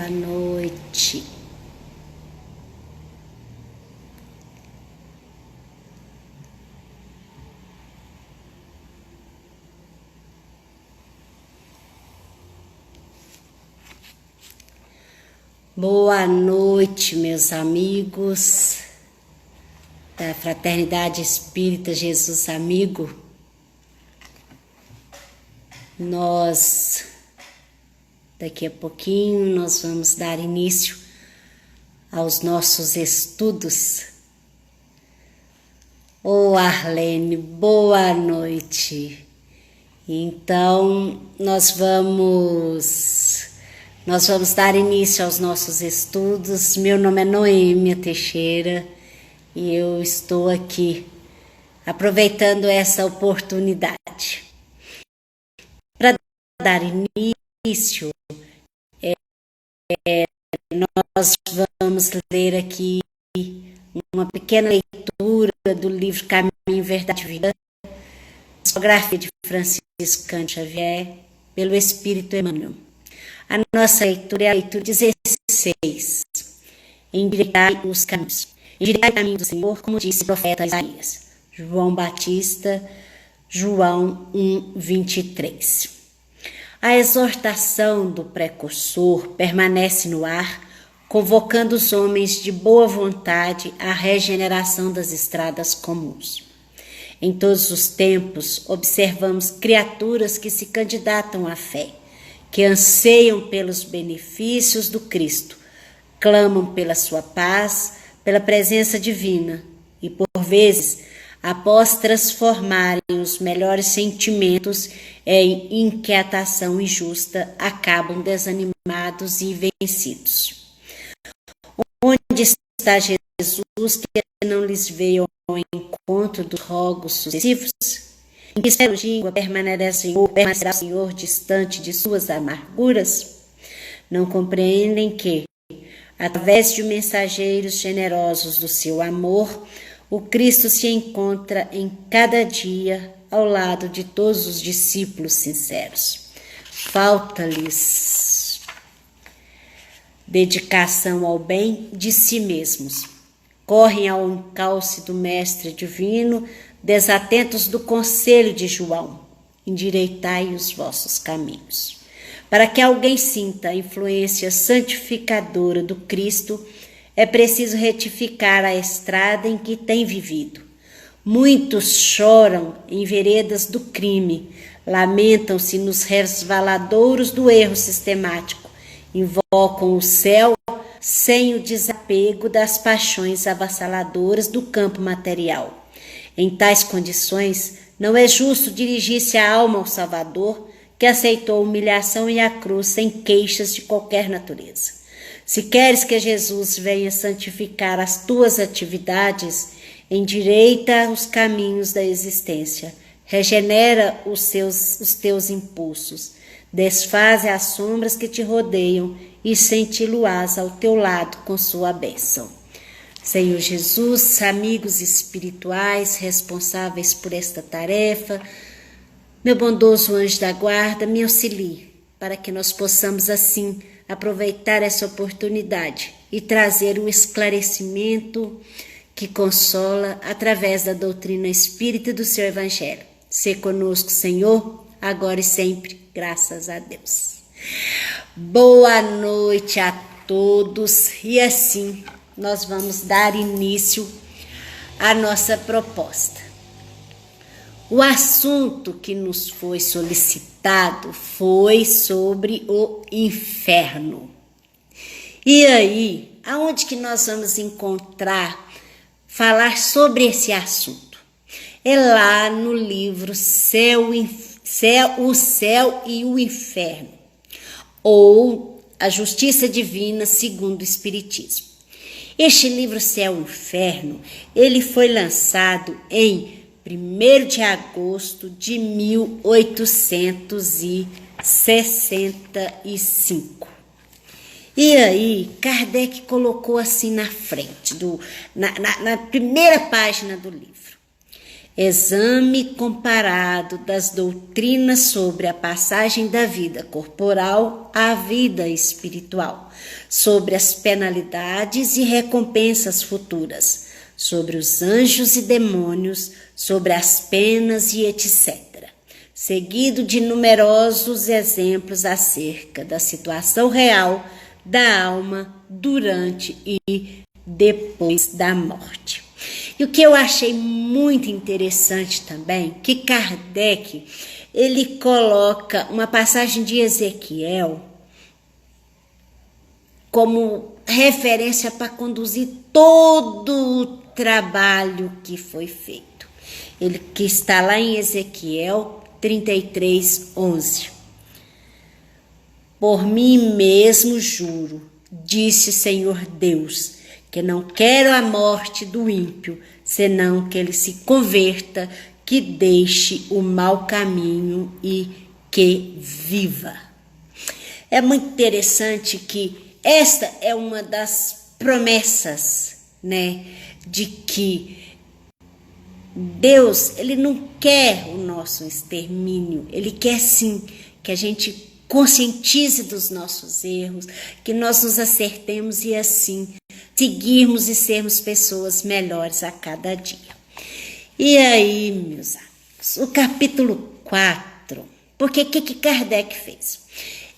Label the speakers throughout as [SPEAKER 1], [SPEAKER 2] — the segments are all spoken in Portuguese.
[SPEAKER 1] Boa noite. Boa noite, meus amigos da Fraternidade Espírita Jesus Amigo. Daqui a pouquinho, nós vamos dar início aos nossos estudos. Arlene, boa noite. Então, nós vamos dar início aos nossos estudos. Meu nome é Noêmia Teixeira e eu estou aqui aproveitando essa oportunidade para dar início. Nós vamos ler aqui uma pequena leitura do livro Caminho, Verdade e Vida, psicografia de Francisco Cândido Xavier, pelo Espírito Emmanuel. A nossa leitura é a leitura 16. Endireitai os caminhos. Endireitai o caminho do Senhor, como disse o profeta Isaías. João Batista, João 1:23. A exortação do precursor permanece no ar, convocando os homens de boa vontade à regeneração das estradas comuns. Em todos os tempos, observamos criaturas que se candidatam à fé, que anseiam pelos benefícios do Cristo, clamam pela sua paz, pela presença divina e, por vezes, após transformarem os melhores sentimentos em inquietação injusta, acabam desanimados e vencidos. Onde está Jesus que não lhes veio ao encontro dos rogos sucessivos? Em que século de língua permanecerá o Senhor distante de suas amarguras? Não compreendem que, através de mensageiros generosos do seu amor, o Cristo se encontra em cada dia ao lado de todos os discípulos sinceros. Falta-lhes dedicação ao bem de si mesmos. Correm ao encalce do Mestre Divino, desatentos do conselho de João. Endireitai os vossos caminhos. Para que alguém sinta a influência santificadora do Cristo, é preciso retificar a estrada em que tem vivido. Muitos choram em veredas do crime, lamentam-se nos resvaladouros do erro sistemático, invocam o céu sem o desapego das paixões avassaladoras do campo material. Em tais condições, não é justo dirigir-se a alma ao Salvador, que aceitou a humilhação e a cruz sem queixas de qualquer natureza. Se queres que Jesus venha santificar as tuas atividades, endireita os caminhos da existência, regenera os teus impulsos, desfaze as sombras que te rodeiam e senti-lo-ás ao teu lado com sua bênção. Senhor Jesus, amigos espirituais responsáveis por esta tarefa, meu bondoso anjo da guarda, me auxilie para que nós possamos assim aproveitar essa oportunidade e trazer o esclarecimento que consola através da doutrina espírita do seu Evangelho. Sê conosco, Senhor, agora e sempre, graças a Deus. Boa noite a todos e assim nós vamos dar início à nossa proposta. O assunto que nos foi solicitado foi sobre o inferno. E aí, aonde que nós vamos falar sobre esse assunto? É lá no livro O Céu e o Inferno, ou A Justiça Divina segundo o Espiritismo. Este livro Céu e Inferno, ele foi lançado em 1º de agosto de 1865. E aí, Kardec colocou assim na frente, na primeira página do livro. exame comparado das doutrinas sobre a passagem da vida corporal à vida espiritual, sobre as penalidades e recompensas futuras, sobre os anjos e demônios, sobre as penas e etc., seguido de numerosos exemplos acerca da situação real da alma durante e depois da morte. E o que eu achei muito interessante também, que Kardec, ele coloca uma passagem de Ezequiel como referência para conduzir todo o trabalho que foi feito. Ele que está lá em Ezequiel 33:11. Por mim mesmo juro, disse o Senhor Deus, que não quero a morte do ímpio, senão que ele se converta, que deixe o mau caminho e que viva. É muito interessante que esta é uma das promessas, né, de que Deus, ele não quer o nosso extermínio, ele quer sim que a gente conscientize dos nossos erros, que nós nos acertemos e assim seguirmos e sermos pessoas melhores a cada dia. E aí, meus amigos, o capítulo 4, porque o que Kardec fez?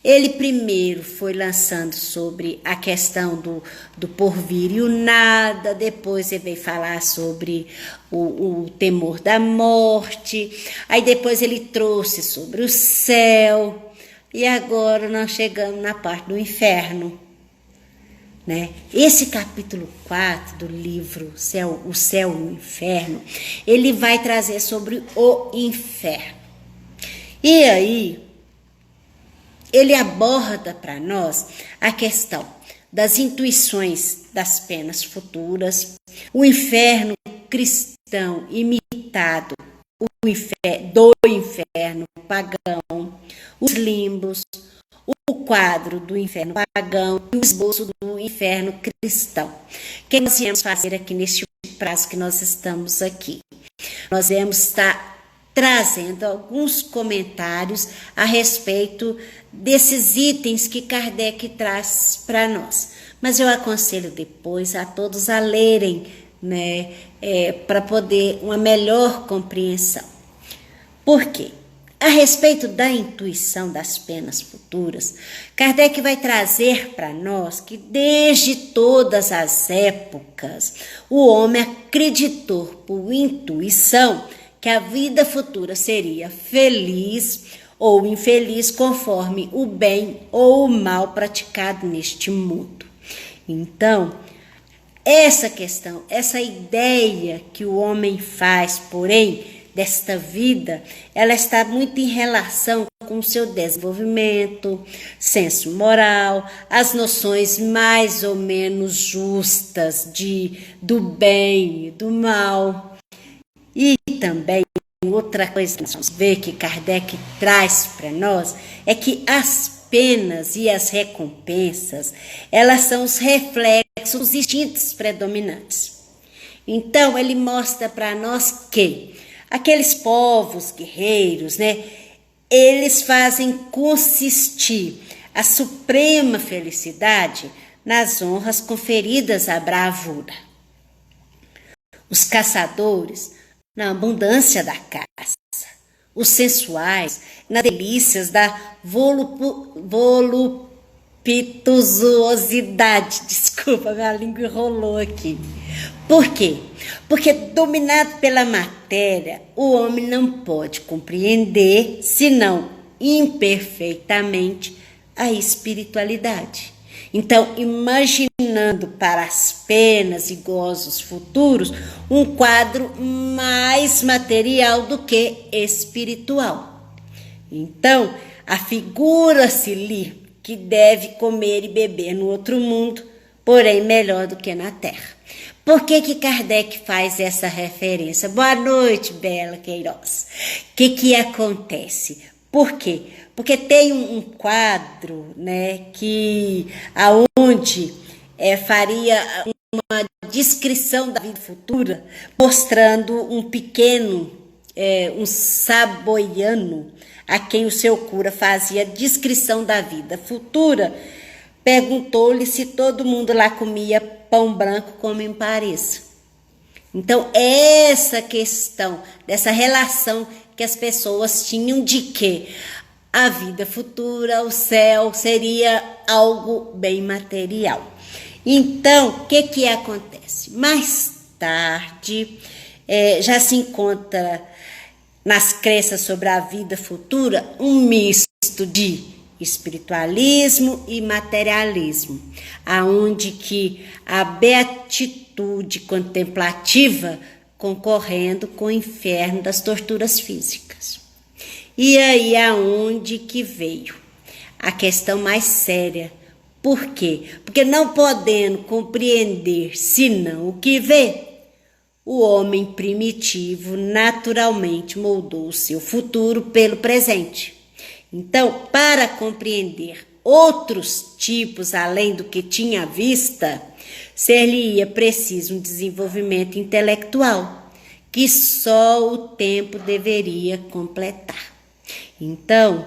[SPEAKER 1] Ele primeiro foi lançando sobre a questão do porvir e o nada, depois ele veio falar sobre o temor da morte, aí depois ele trouxe sobre o céu, e agora nós chegamos na parte do inferno, né? Esse capítulo 4 do livro O Céu e o Inferno, ele vai trazer sobre o inferno. E aí, ele aborda para nós a questão das intuições das penas futuras, o inferno cristão imitado, do inferno pagão, os limbos, o quadro do inferno pagão e o esboço do inferno cristão. O que nós viemos fazer aqui neste prazo que nós estamos aqui? Nós vamos estar trazendo alguns comentários a respeito desses itens que Kardec traz para nós. Mas eu aconselho depois a todos a lerem, né, para poder uma melhor compreensão. Por quê? A respeito da intuição das penas futuras, Kardec vai trazer para nós que desde todas as épocas o homem acreditou por intuição que a vida futura seria feliz ou infeliz conforme o bem ou o mal praticado neste mundo. Então, essa questão, essa ideia que o homem faz, porém, desta vida, ela está muito em relação com o seu desenvolvimento, senso moral, as noções mais ou menos justas do bem e do mal. E também outra coisa que nós vamos ver que Kardec traz para nós é que as penas e as recompensas, elas são os reflexos dos instintos predominantes. Então, ele mostra para nós que aqueles povos guerreiros, né, eles fazem consistir a suprema felicidade nas honras conferidas à bravura. Os caçadores, na abundância da caça. Os sensuais, nas delícias da voluptuosidade. Desculpa, minha língua enrolou aqui. Por quê? Porque dominado pela matéria, o homem não pode compreender, senão imperfeitamente, a espiritualidade. Então, imaginando para as penas e gozos futuros um quadro mais material do que espiritual. Então, afigura-se-lhe que deve comer e beber no outro mundo, porém melhor do que na terra. Por que Kardec faz essa referência? Boa noite, Bela Queiroz. O que acontece? Por quê? Porque tem um quadro, né, que aonde faria uma descrição da vida futura, mostrando um pequeno, um saboiano, a quem o seu cura fazia descrição da vida futura, perguntou-lhe se todo mundo lá comia pão branco como em Paris. Então, essa questão, dessa relação que as pessoas tinham de que a vida futura, o céu, seria algo bem material. Então, o que acontece? Mais tarde, já se encontra nas crenças sobre a vida futura um misto de espiritualismo e materialismo, aonde que a beatitude contemplativa concorrendo com o inferno das torturas físicas. E aí aonde que veio a questão mais séria. Por quê? Porque não podendo compreender senão o que vê, o homem primitivo naturalmente moldou o seu futuro pelo presente. Então, para compreender outros tipos além do que tinha à vista, ser-lhe-ia preciso um desenvolvimento intelectual, que só o tempo deveria completar. Então,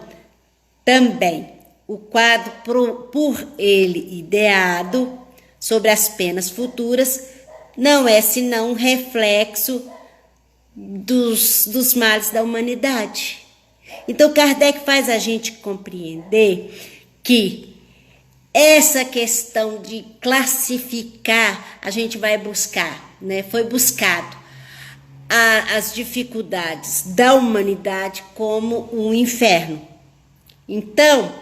[SPEAKER 1] também, o quadro por ele ideado sobre as penas futuras não é senão um reflexo dos males da humanidade. Então, Kardec faz a gente compreender que essa questão de classificar, a gente vai buscar, né? Foi buscado as dificuldades da humanidade como um inferno. Então,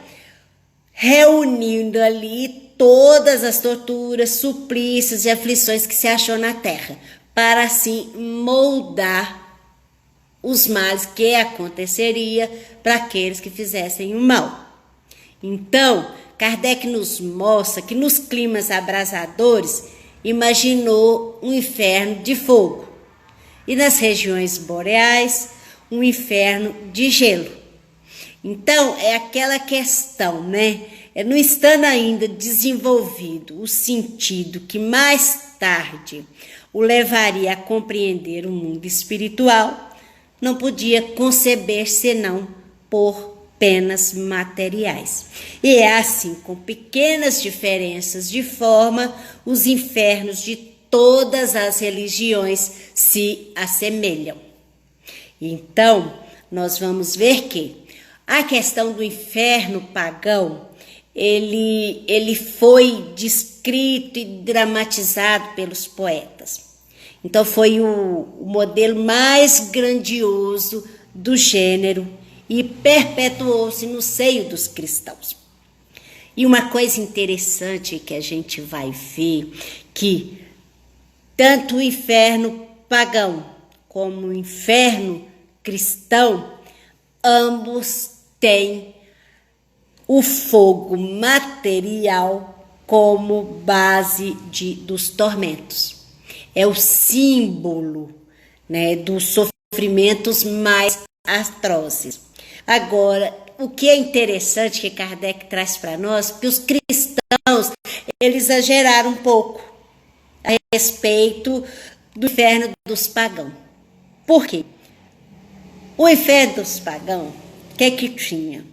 [SPEAKER 1] reunindo ali todas as torturas, suplícios e aflições que se achou na Terra, para assim moldar os males que aconteceria para aqueles que fizessem o mal. Então, Kardec nos mostra que nos climas abrasadores imaginou um inferno de fogo e nas regiões boreais um inferno de gelo. Então, é aquela questão, né? Não estando ainda desenvolvido o sentido que mais tarde o levaria a compreender o mundo espiritual, não podia conceber senão por penas materiais. E é assim, com pequenas diferenças de forma, os infernos de todas as religiões se assemelham. Então, nós vamos ver que a questão do inferno pagão, ele foi descrito e dramatizado pelos poetas. Então, foi o modelo mais grandioso do gênero e perpetuou-se no seio dos cristãos. E uma coisa interessante que a gente vai ver, que tanto o inferno pagão como o inferno cristão, ambos têm o fogo material como base dos tormentos. É o símbolo, né, dos sofrimentos mais atrozes. Agora, o que é interessante que Kardec traz para nós, que os cristãos, eles exageraram um pouco a respeito do inferno dos pagãos. Por quê? O inferno dos pagãos, o que tinha?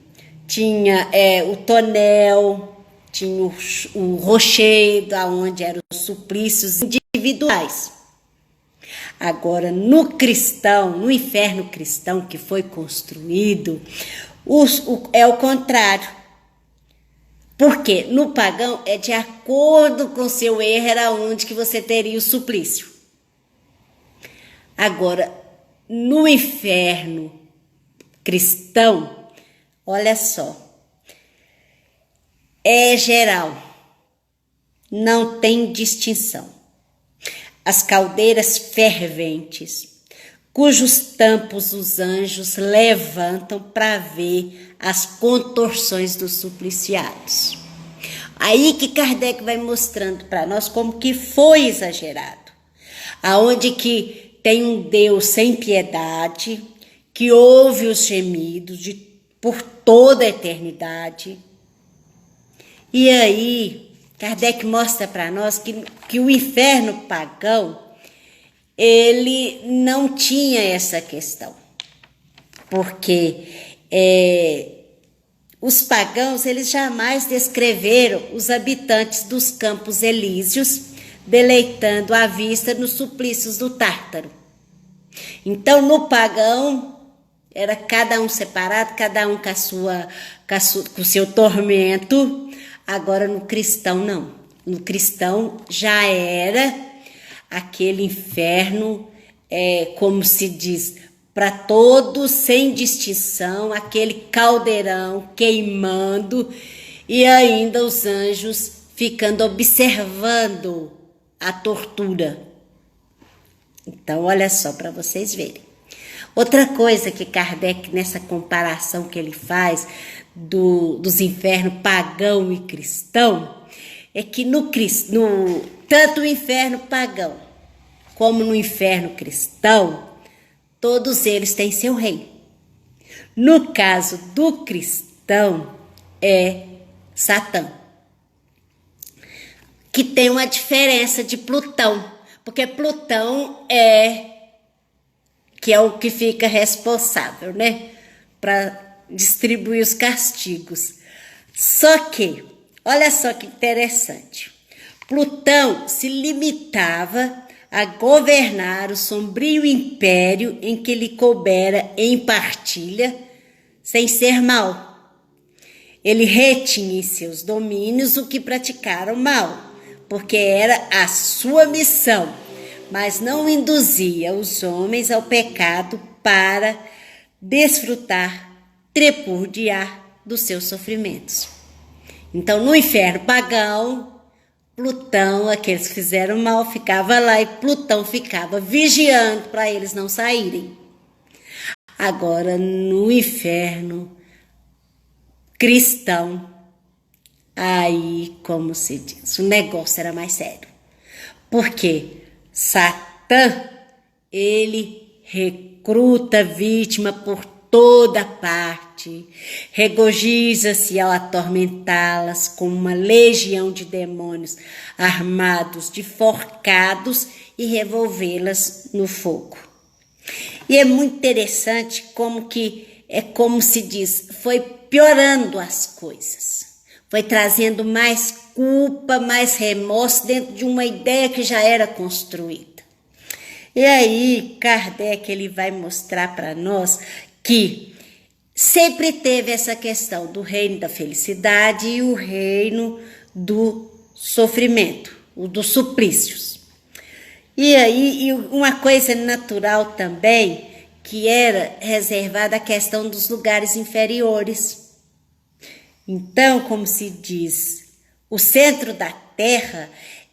[SPEAKER 1] Tinha o tonel, tinha o rochedo, onde eram os suplícios individuais. Agora, no cristão, no inferno cristão que foi construído, é o contrário. Porque no pagão é de acordo com seu erro, era onde que você teria o suplício. Agora, no inferno cristão, olha só, é geral, não tem distinção. As caldeiras ferventes, cujos tampos os anjos levantam para ver as contorções dos supliciados. Aí que Kardec vai mostrando para nós como que foi exagerado. Aonde que tem um Deus sem piedade, que ouve os gemidos por toda a eternidade. E aí Kardec mostra para nós que o inferno pagão, ele não tinha essa questão. Porque os pagãos, eles jamais descreveram os habitantes dos campos elíseos, deleitando a vista nos suplícios do Tártaro. Então, no pagão, era cada um separado, cada um com o seu tormento. Agora, no cristão, não. No cristão, já era aquele inferno, como se diz, para todos, sem distinção, aquele caldeirão queimando e ainda os anjos ficando observando a tortura. Então, olha só para vocês verem. Outra coisa que Kardec, nessa comparação que ele faz dos infernos pagão e cristão, é que tanto no inferno pagão como no inferno cristão, todos eles têm seu rei. No caso do cristão, é Satã, que tem uma diferença de Plutão, porque Plutão que é o que fica responsável, né, para distribuir os castigos. Só que, olha só que interessante, Plutão se limitava a governar o sombrio império em que lhe coubera em partilha, sem ser mau. Ele retinha em seus domínios o que praticaram mal, porque era a sua missão, mas não induzia os homens ao pecado para desfrutar, trepudiar dos seus sofrimentos. Então, no inferno pagão, Plutão, aqueles que fizeram mal, ficava lá e Plutão ficava vigiando para eles não saírem. Agora, no inferno cristão, aí, como se diz, o negócio era mais sério. Porque Satã, ele recruta vítima por toda parte, regozija-se ao atormentá-las com uma legião de demônios armados de forcados e revolvê-las no fogo. E é muito interessante como se diz, foi piorando as coisas, foi trazendo mais culpa, mais remorso dentro de uma ideia que já era construída. E aí Kardec, ele vai mostrar para nós que sempre teve essa questão do reino da felicidade e o reino do sofrimento, o dos suplícios. E aí uma coisa natural também, que era reservada à questão dos lugares inferiores. Então, como se diz, o centro da Terra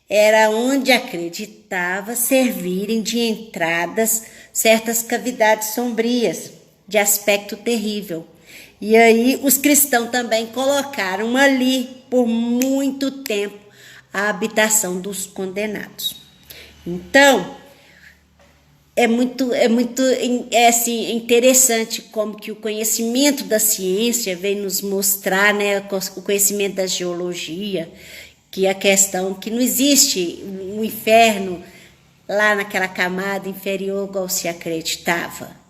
[SPEAKER 1] era onde acreditava servirem de entradas certas cavidades sombrias, de aspecto terrível. E aí os cristãos também colocaram ali por muito tempo a habitação dos condenados. Então, é interessante como que o conhecimento da ciência vem nos mostrar, né, o conhecimento da geologia, que a questão que não existe um inferno lá naquela camada inferior igual se acreditava,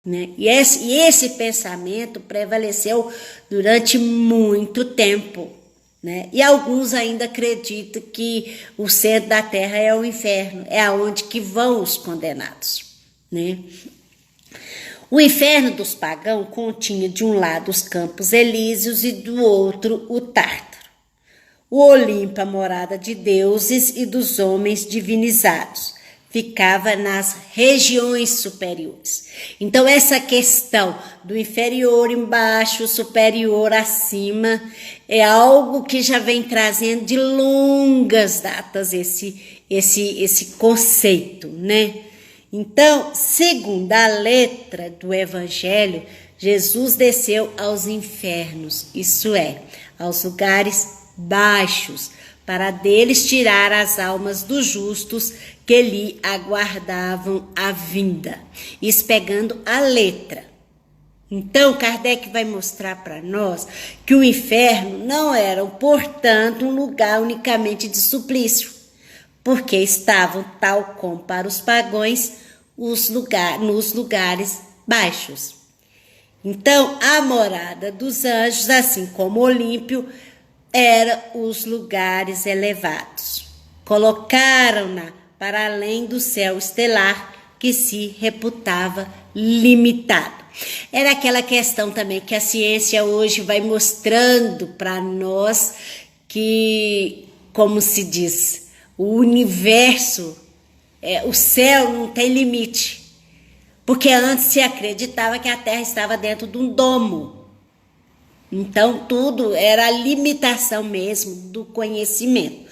[SPEAKER 1] né? E esse pensamento prevaleceu durante muito tempo, né? E alguns ainda acreditam que o centro da Terra é o inferno, é aonde que vão os condenados, né? O inferno dos pagãos continha de um lado os campos elíseos e do outro o Tártaro. O Olimpo, a morada de deuses e dos homens divinizados, ficava nas regiões superiores. Então, essa questão do inferior embaixo, superior acima, é algo que já vem trazendo de longas datas esse conceito, né? Então, segundo a letra do Evangelho, Jesus desceu aos infernos, isso é, aos lugares baixos, para deles tirar as almas dos justos que lhe aguardavam a vinda. Isso pegando a letra. Então, Kardec vai mostrar para nós que o inferno não era, portanto, um lugar unicamente de suplício, porque estavam, tal como para os pagãos, nos lugares baixos. Então, a morada dos anjos, assim como Olímpio, eram os lugares elevados. Colocaram-na para além do céu estelar, que se reputava limitado. Era aquela questão também que a ciência hoje vai mostrando para nós que, como se diz, o universo, o céu não tem limite. Porque antes se acreditava que a Terra estava dentro de um domo. Então, tudo era a limitação mesmo do conhecimento.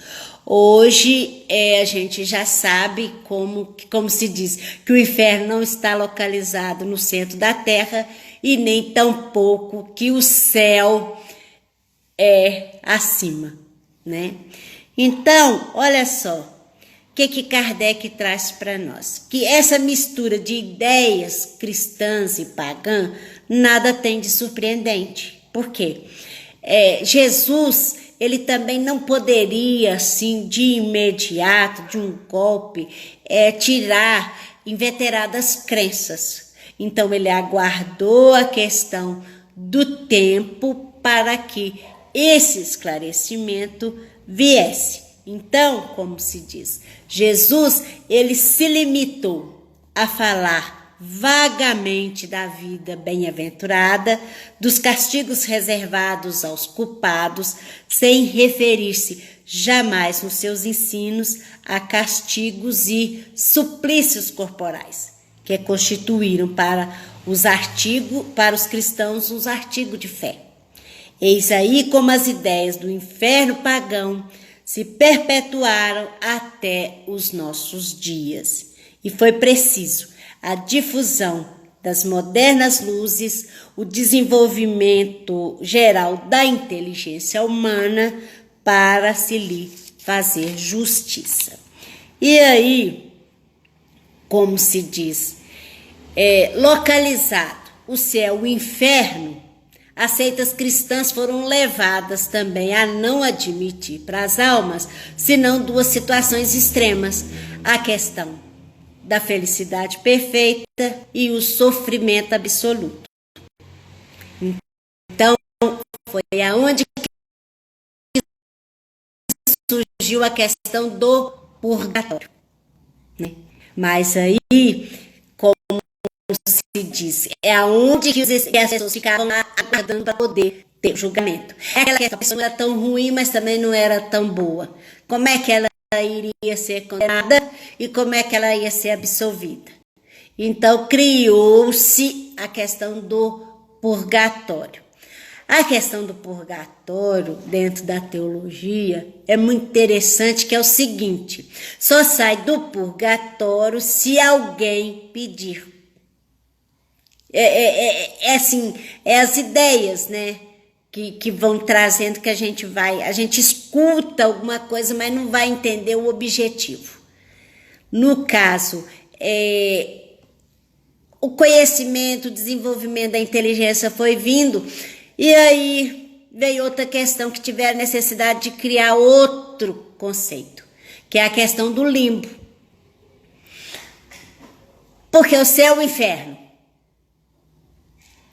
[SPEAKER 1] Hoje, a gente já sabe, como se diz, que o inferno não está localizado no centro da Terra e nem tampouco que o céu é acima, né? Então, olha só, o que Kardec traz para nós? Que essa mistura de ideias cristãs e pagãs nada tem de surpreendente. Por quê? Jesus, ele também não poderia, assim, de imediato, de um golpe, tirar inveteradas crenças. Então, ele aguardou a questão do tempo para que esse esclarecimento viesse. Então, como se diz, Jesus, ele se limitou a falar vagamente da vida bem-aventurada, dos castigos reservados aos culpados, sem referir-se jamais nos seus ensinos a castigos e suplícios corporais, que constituíram para os cristãos os artigos de fé. Eis aí como as ideias do inferno pagão se perpetuaram até os nossos dias. E foi preciso a difusão das modernas luzes, o desenvolvimento geral da inteligência humana para se lhe fazer justiça. E aí, como se diz, localizado o céu e o inferno, as seitas cristãs foram levadas também a não admitir para as almas, senão duas situações extremas: a questão da felicidade perfeita e o sofrimento absoluto. Então, foi aonde surgiu a questão do purgatório, né? Mas aí, como se diz, é aonde que as pessoas ficavam aguardando para poder ter o julgamento. Aquela questão, a pessoa não era tão ruim, mas também não era tão boa. Como é que ela iria ser condenada e como é que ela ia ser absolvida? Então, criou-se a questão do purgatório. A questão do purgatório, dentro da teologia, é muito interessante, que é o seguinte: só sai do purgatório se alguém pedir. Assim, as ideias, né, que vão trazendo, que a gente escuta alguma coisa, mas não vai entender o objetivo. No caso, o conhecimento, o desenvolvimento da inteligência foi vindo, e aí veio outra questão, que tiveram necessidade de criar outro conceito, que é a questão do limbo. Porque o céu e o inferno.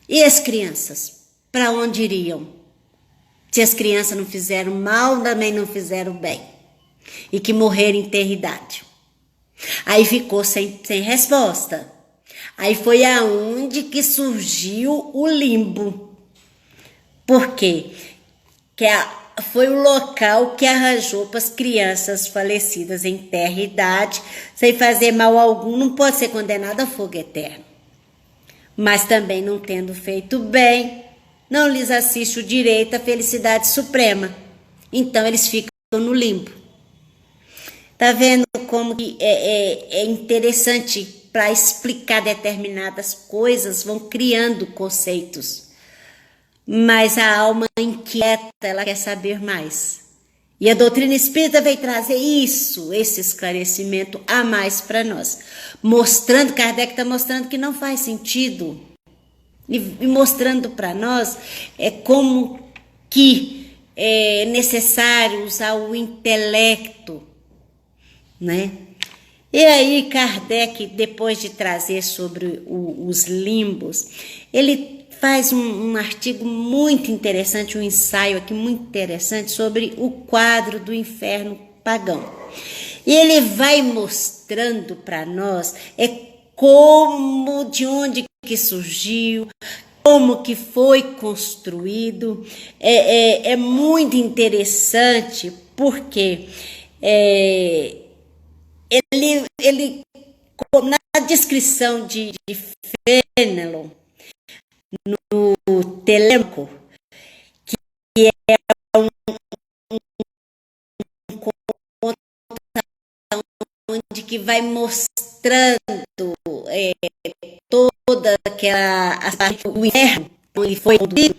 [SPEAKER 1] E as crianças? Para onde iriam? Se as crianças não fizeram mal, também não fizeram bem. E que morreram em tenridade. Aí ficou sem resposta. Aí foi aonde que surgiu o limbo. Por quê? Foi o local que arranjou para as crianças falecidas em tenridade, sem fazer mal algum, não pode ser condenado a fogo eterno. Mas também não tendo feito bem, não lhes assiste o direito à felicidade suprema. Então eles ficam no limbo. Tá vendo como que é interessante, para explicar determinadas coisas, vão criando conceitos. Mas a alma inquieta, ela quer saber mais. E a doutrina espírita veio trazer esse esclarecimento a mais para nós. Kardec está mostrando que não faz sentido e mostrando para nós como que é necessário usar o intelecto, né? E aí Kardec, depois de trazer sobre os limbos, ele faz um artigo muito interessante, um ensaio aqui muito interessante sobre o quadro do inferno pagão. E ele vai mostrando para nós como, de onde que surgiu, como que foi construído. É muito interessante porque ele na descrição de Fénelon, no Telêmaco, que é um conto onde que vai mostrando toda aquela o inferno onde foi conduzido,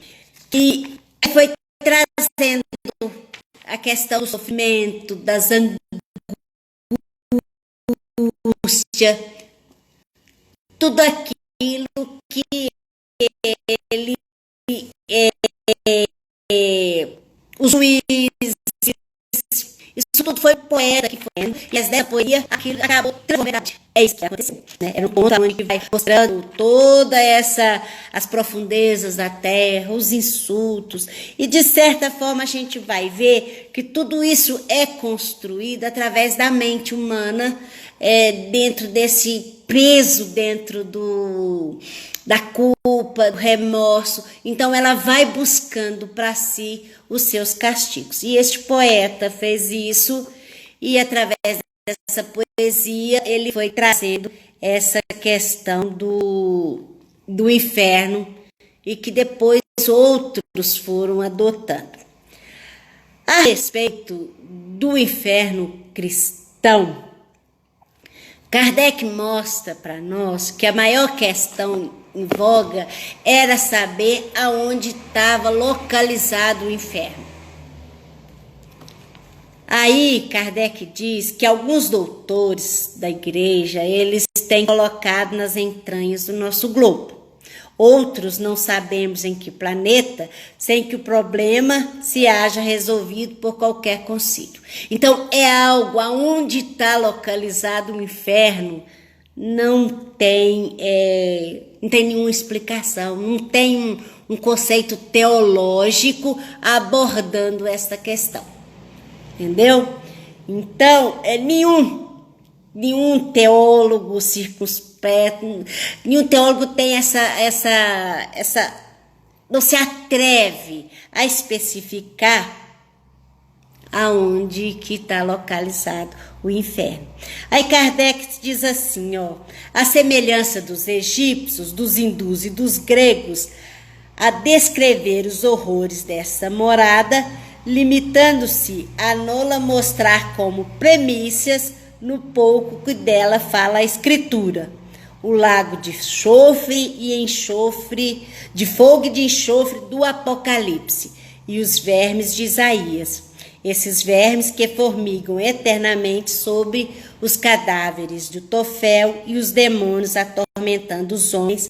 [SPEAKER 1] e foi trazendo a questão do sofrimento, das angústias, tudo aquilo que ele os juízes, isso tudo foi poeta que foi, e as dessa poesia, aquilo acabou transformando. É isso que aconteceu, né? Era um conto onde vai mostrando toda as profundezas da terra, os insultos, e de certa forma a gente vai ver que tudo isso é construído através da mente humana, dentro desse preso, dentro da culpa, do remorso. Então ela vai buscando para si os seus castigos. E este poeta fez isso, e através dessa poesia ele foi trazendo essa questão do inferno, e que depois outros foram adotando. A respeito do inferno cristão, Kardec mostra para nós que a maior questão em voga era saber aonde estava localizado o inferno. Aí Kardec diz que alguns doutores da igreja, eles têm colocado nas entranhas do nosso globo. Outros não sabemos em que planeta, sem que o problema se haja resolvido por qualquer concílio. Então é algo aonde está localizado o inferno, não tem nenhuma explicação, não tem um conceito teológico abordando essa questão. Entendeu? Então, nenhum teólogo circunspecto, nenhum teólogo tem não se atreve a especificar aonde que está localizado o inferno. Aí Kardec diz assim, a semelhança dos egípcios, dos hindus e dos gregos, a descrever os horrores dessa morada, limitando-se a não-la mostrar como premissas no pouco que dela fala a Escritura. O lago de enxofre e enxofre, de fogo e de enxofre do Apocalipse, e os vermes de Isaías. Esses vermes que formigam eternamente sobre os cadáveres de Tofel e os demônios atormentando os homens,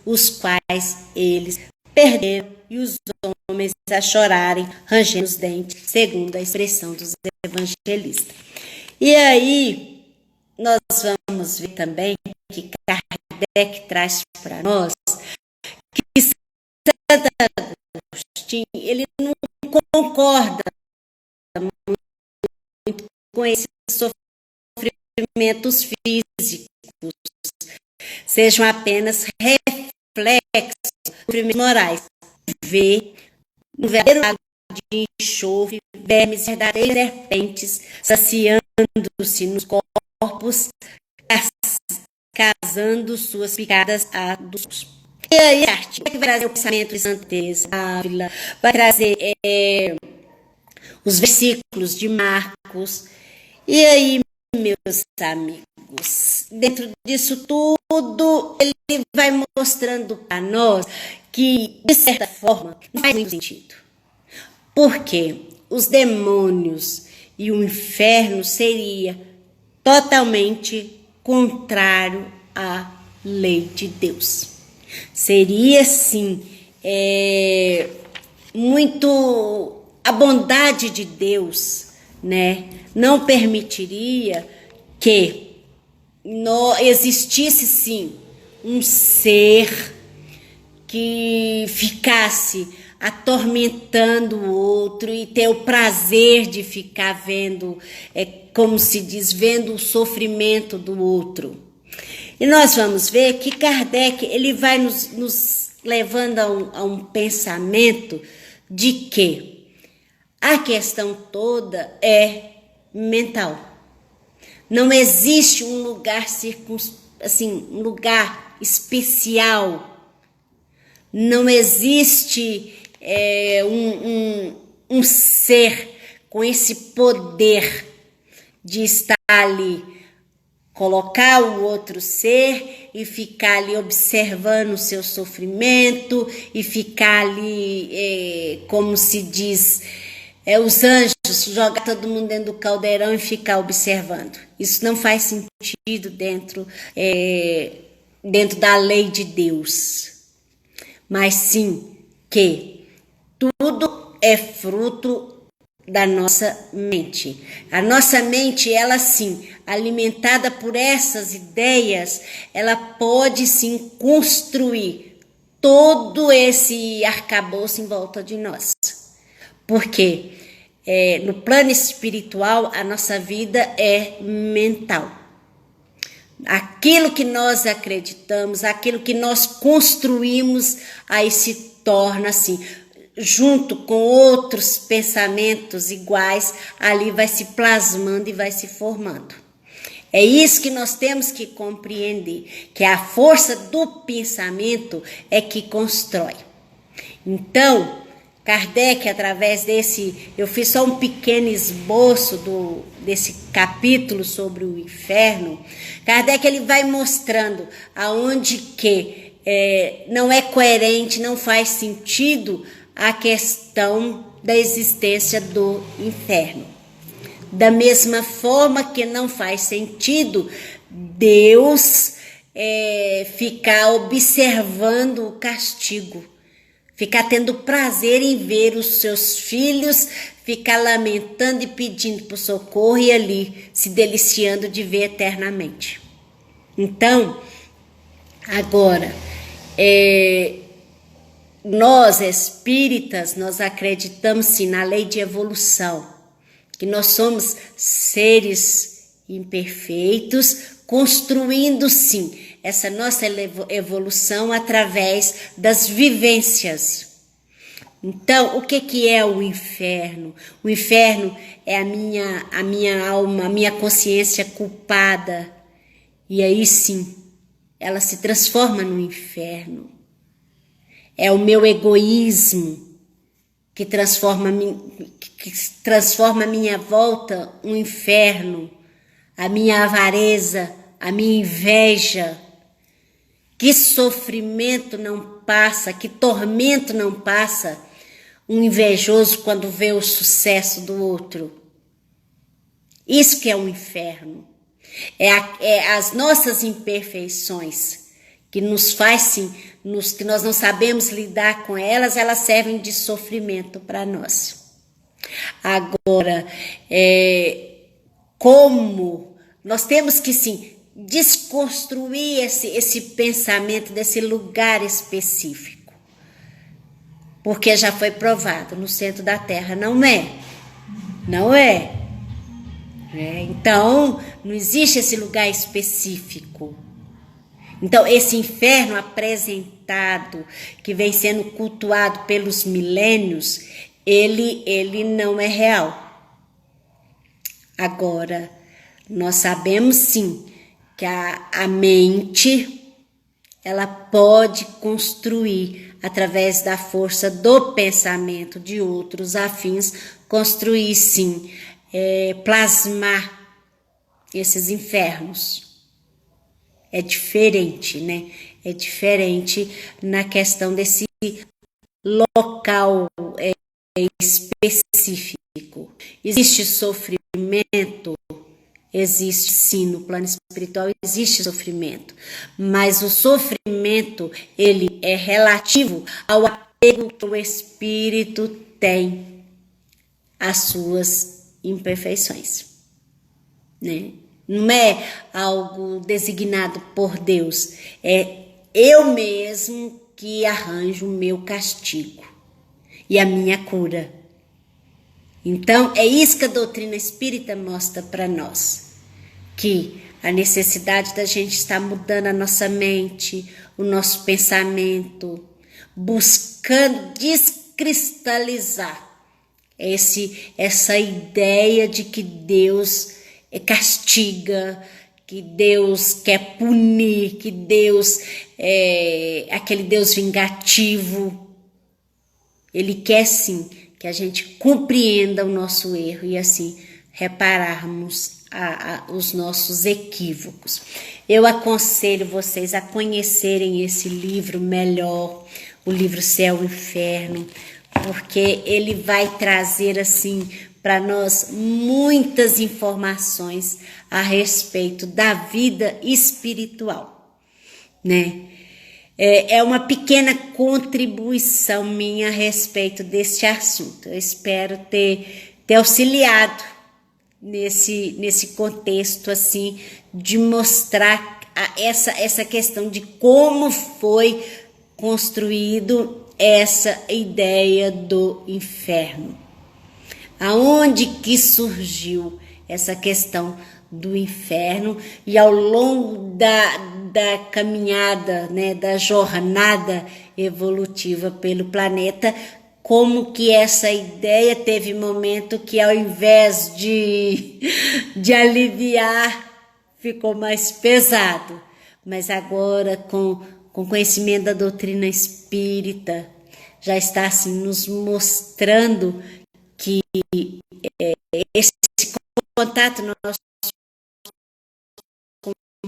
[SPEAKER 1] os quais eles perderam, e os homens a chorarem, rangendo os dentes, segundo a expressão dos evangelistas. E aí, nós vamos ver também que Kardec traz para nós que Santo Agostinho, ele não concorda muito com esses sofrimentos físicos, sejam apenas reflexos de sofrimentos morais. Vê no verdadeiro lago de enxofre, vermes verdadeiras serpentes, saciando-se nos corpos, casando suas picadas a dos. E aí, arte vai trazer o pensamento de Santa Teresa Ávila, vai trazer os versículos de Marcos. E aí, meus amigos, dentro disso tudo, ele vai mostrando para nós que, de certa forma, não faz muito sentido. Porque os demônios e o inferno seria totalmente contrário à lei de Deus. Seria, sim, muito a bondade de Deus, né? Não permitiria que existisse, sim, um ser que ficasse atormentando o outro e ter o prazer de ficar vendo, como se diz, vendo o sofrimento do outro. E nós vamos ver que Kardec ele vai nos levando a um pensamento de que a questão toda é mental. Não existe um lugar um lugar especial. Não existe um ser com esse poder de estar ali, colocar o outro ser e ficar ali observando o seu sofrimento e ficar ali, como se diz, os anjos, jogar todo mundo dentro do caldeirão e ficar observando. Isso não faz sentido dentro da lei de Deus. Mas sim que tudo é fruto da nossa mente. A nossa mente, ela sim, alimentada por essas ideias, ela pode sim construir todo esse arcabouço em volta de nós. Porque no plano espiritual, a nossa vida é mental. Aquilo que nós acreditamos, aquilo que nós construímos, aí se torna assim, junto com outros pensamentos iguais, ali vai se plasmando e vai se formando. É isso que nós temos que compreender, que a força do pensamento é que constrói. Então, Kardec, através eu fiz só um pequeno esboço desse capítulo sobre o inferno. Kardec ele vai mostrando aonde que não é coerente, não faz sentido a questão da existência do inferno. Da mesma forma que não faz sentido Deus ficar observando o castigo. Ficar tendo prazer em ver os seus filhos, ficar lamentando e pedindo por socorro e ali se deliciando de ver eternamente. Então, agora, nós espíritas, nós acreditamos sim na lei de evolução, que nós somos seres imperfeitos, construindo sim essa nossa evolução através das vivências. Então, o que é o inferno? O inferno é a minha alma, a minha consciência culpada. E aí sim, ela se transforma no inferno. É o meu egoísmo que transforma a minha volta um inferno. A minha avareza, a minha inveja. Que sofrimento não passa, que tormento não passa um invejoso quando vê o sucesso do outro. Isso que é o inferno. É as nossas imperfeições que nos fazem, que nós não sabemos lidar com elas, elas servem de sofrimento para nós. Agora, como nós temos que sim desconstruir esse pensamento desse lugar específico, porque já foi provado no centro da Terra, não é. Então não existe esse lugar específico. Então esse inferno apresentado, que vem sendo cultuado pelos milênios, ele não é real. Agora, nós sabemos sim que a mente, ela pode construir, através da força do pensamento de outros afins, construir sim, plasmar esses infernos. É diferente, né? É diferente na questão desse local específico. Existe sofrimento Existe sim, no plano espiritual existe sofrimento, mas o sofrimento ele é relativo ao apego que o espírito tem às suas imperfeições, né? Não é algo designado por Deus, é eu mesmo que arranjo o meu castigo e a minha cura. Então, é isso que a doutrina espírita mostra para nós, que a necessidade da gente estar mudando a nossa mente, o nosso pensamento, buscando descristalizar essa ideia de que Deus castiga, que Deus quer punir, que Deus é aquele Deus vingativo. Ele quer sim que a gente compreenda o nosso erro e assim repararmos os nossos equívocos. Eu aconselho vocês a conhecerem esse livro melhor, o livro Céu e Inferno, porque ele vai trazer assim para nós muitas informações a respeito da vida espiritual, né? É uma pequena contribuição minha a respeito deste assunto. Eu espero ter auxiliado nesse contexto assim de mostrar essa questão de como foi construído essa ideia do inferno. Aonde que surgiu essa questão do inferno e ao longo da caminhada, né, da jornada evolutiva pelo planeta, como que essa ideia teve momento que ao invés de aliviar, ficou mais pesado. Mas agora com conhecimento da doutrina espírita, já está assim nos mostrando que esse contato nosso com o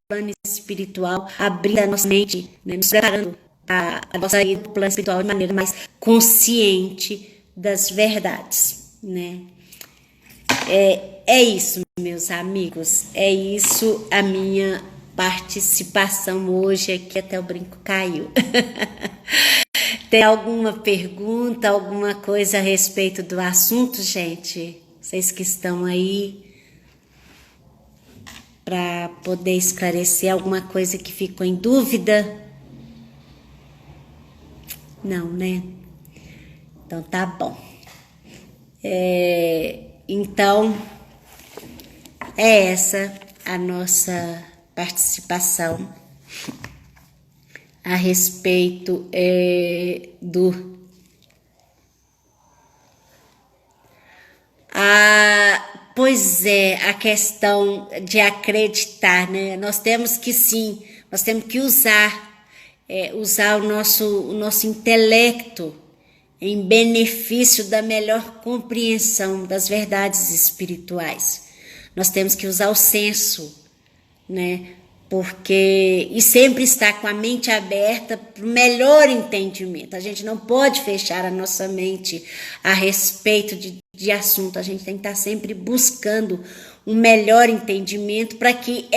[SPEAKER 1] plano espiritual, abrindo a nossa mente, né, nos preparando a nossa ida para o plano espiritual de maneira mais consciente das verdades, né? É isso, meus amigos, é isso a minha participação hoje aqui, até o brinco caiu. Tem alguma pergunta, alguma coisa a respeito do assunto, gente? Vocês que estão aí, para poder esclarecer alguma coisa que ficou em dúvida? Não, né? Então tá bom. Então, é essa a nossa participação a respeito pois é, a questão de acreditar, né? Nós temos que sim, nós temos que usar o nosso intelecto em benefício da melhor compreensão das verdades espirituais. Nós temos que usar o senso, né? E sempre estar com a mente aberta para o melhor entendimento. A gente não pode fechar a nossa mente a respeito de assunto. A gente tem que estar sempre buscando um melhor entendimento para que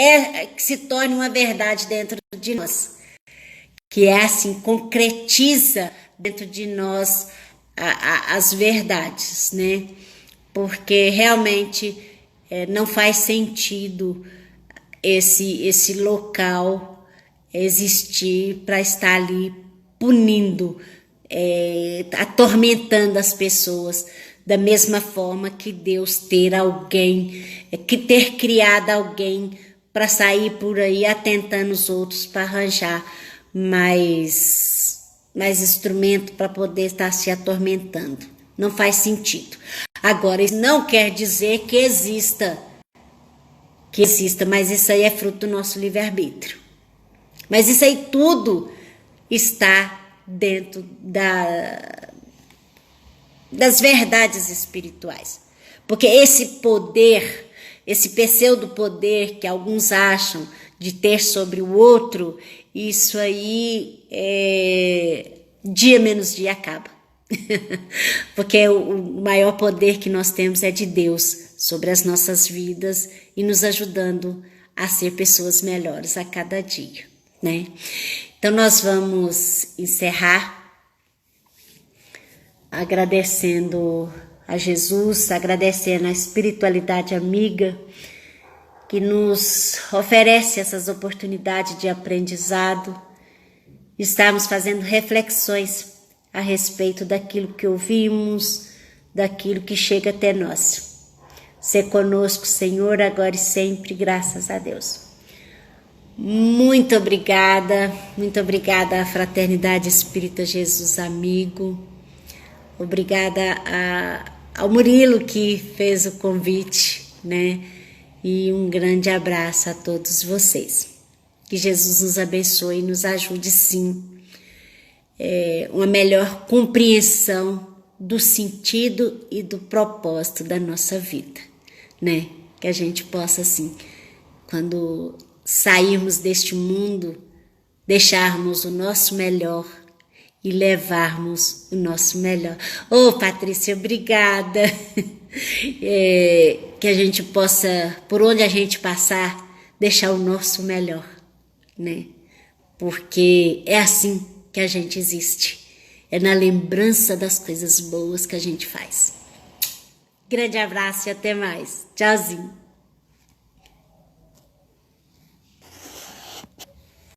[SPEAKER 1] se torne uma verdade dentro de nós. Que é assim, concretiza dentro de nós as verdades, né? Porque realmente não faz sentido esse local existir para estar ali punindo, atormentando as pessoas, da mesma forma que Deus ter criado alguém para sair por aí atentando os outros para arranjar mais instrumento para poder estar se atormentando. Não faz sentido. Agora, isso não quer dizer que exista, mas isso aí é fruto do nosso livre-arbítrio. Mas isso aí tudo está dentro das verdades espirituais. Porque esse poder, esse pseudo-poder que alguns acham de ter sobre o outro, isso aí dia menos dia acaba. Porque o maior poder que nós temos é de Deus sobre as nossas vidas e nos ajudando a ser pessoas melhores a cada dia, né? Então nós vamos encerrar agradecendo a Jesus, agradecendo a espiritualidade amiga que nos oferece essas oportunidades de aprendizado. Estamos fazendo reflexões a respeito daquilo que ouvimos, daquilo que chega até nós. Ser conosco, Senhor, agora e sempre, graças a Deus. Muito obrigada à Fraternidade Espírita Jesus Amigo. Obrigada ao Murilo que fez o convite, né? E um grande abraço a todos vocês. Que Jesus nos abençoe e nos ajude, sim, uma melhor compreensão do sentido e do propósito da nossa vida, né? Que a gente possa, assim, quando sairmos deste mundo, deixarmos o nosso melhor e levarmos o nosso melhor. Ô, Patrícia, obrigada. Que a gente possa, por onde a gente passar, deixar o nosso melhor, né? Porque é assim que a gente existe. É na lembrança das coisas boas que a gente faz. Grande abraço e até mais. Tchauzinho.